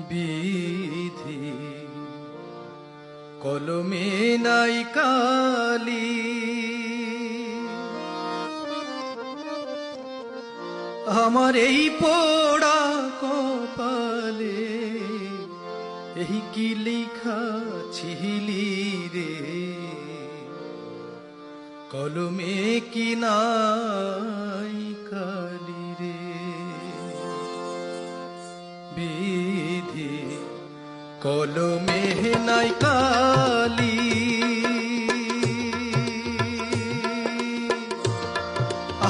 বিধি কলমে নাই কালি, আমার এই পোড়া কপালে এই কি লেখা ছিলি রে, কলমে কি নাই কালি রে। বিধি কলমে নাই কালি,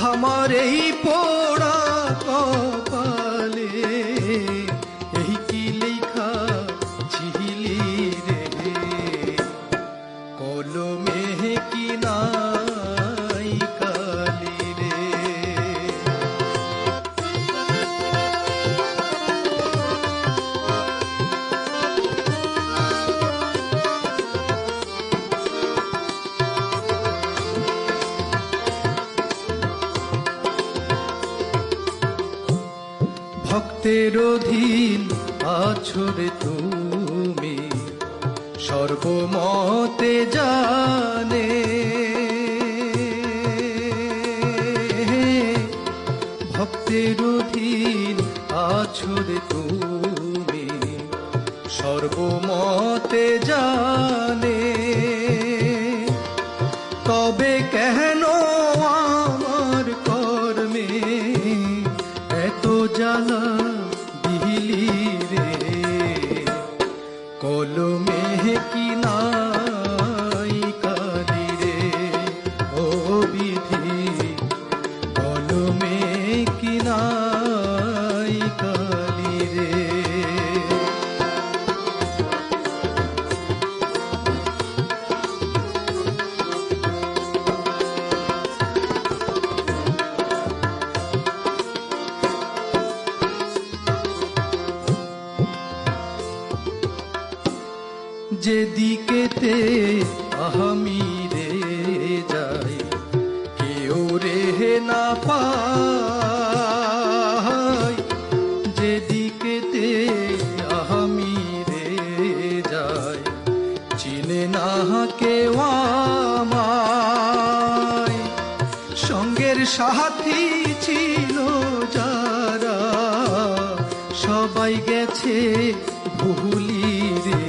আমার এই পোড়া কপালে এই কি লেখা ছিলি রে, কলমে কি নাই কালি রে। ভক্তের অধীন আছো রে তুমি, সর্বমতে জানে ভক্তের অধীন আছো রে তুমি, সর্বমতে জানে। তবে কেন আমার কর্মে এত জ্বালা দিলি রে, কলমে কি নাই কালি রে। ও বিধি কলমে কি নাই কালি রে। যেদিকেতে আমি রে যাই, কেউ রে না পাই। যেদিকেতে আমি রে যাই, চিনে না কেউ আমায়। সঙ্গের সাথী ছিল যারা, সবাই গেছে ভুলি রে,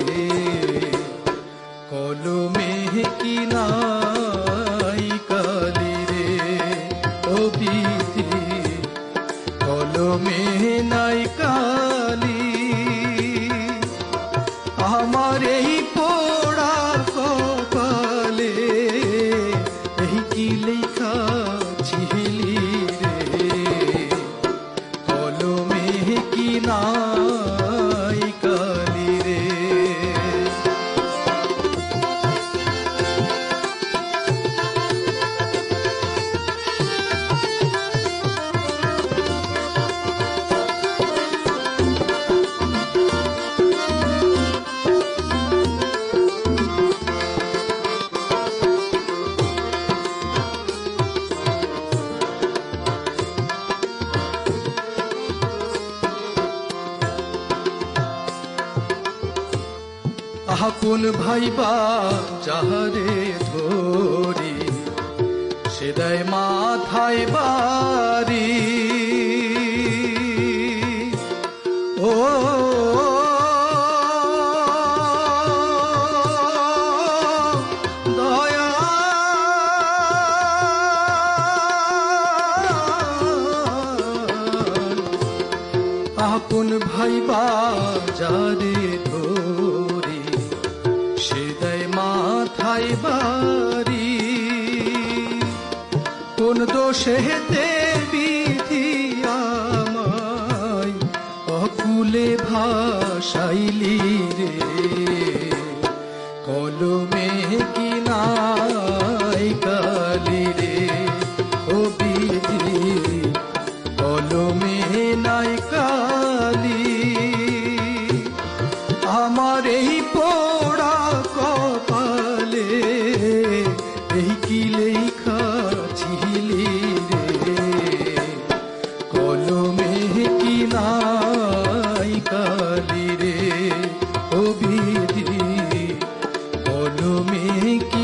কলমে কি নাই কালি রে। ও বিধি কলমে নাই কালি, আমার এই পোড়া কপালে এই কি লেখা ছিলি রে, কলমে কি নাই কালি রে। আপন ভাইবা যাহারে ধরি, সে দেয় মাথায় বাড়ি। ও দয়া আপন ভাইবা যারে ধরি, সে দেয় মাথায় বাড়ি। কোন দোষেতে বিধি আমায় অকুলে ভাসাইলি রে, কলমে কি নাই কালি রে। ও বিধি কলমে নাই কালি, আমার এই পোড়া কপালে এই কি লেখা ছিলি রে, কলমে কি নাই কালি। রে ও বিধি বলো মেয়ে কি